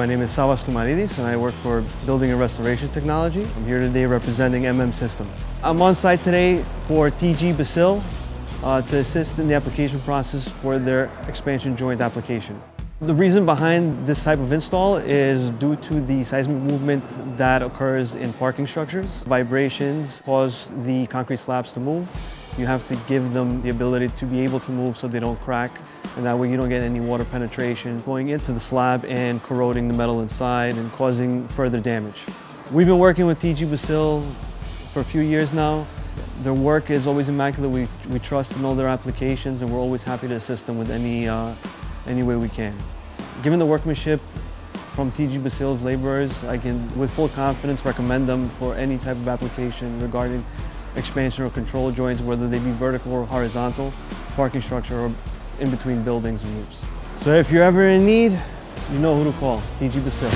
My name is Savvas Toumarides and I work for Building and Restoration Technology. I'm here today representing System. I'm on site today for TG Basile to assist in the application process for their expansion joint application. The reason behind this type of install is due to the seismic movement that occurs in parking structures. Vibrations cause the concrete slabs to move. You have to give them the ability to be able to move so they don't crack, and that way you don't get any water penetration going into the slab and corroding the metal inside and causing further damage. We've been working with TG Basile for a few years now. Their work is always immaculate. We trust and know their applications, and we're always happy to assist them with any way we can. Given the workmanship from TG Basile's laborers, I can with full confidence recommend them for any type of application regarding expansion or control joints, whether they be vertical or horizontal, parking structure, or in between buildings and roofs. So if you're ever in need, you know who to call, TG Basile.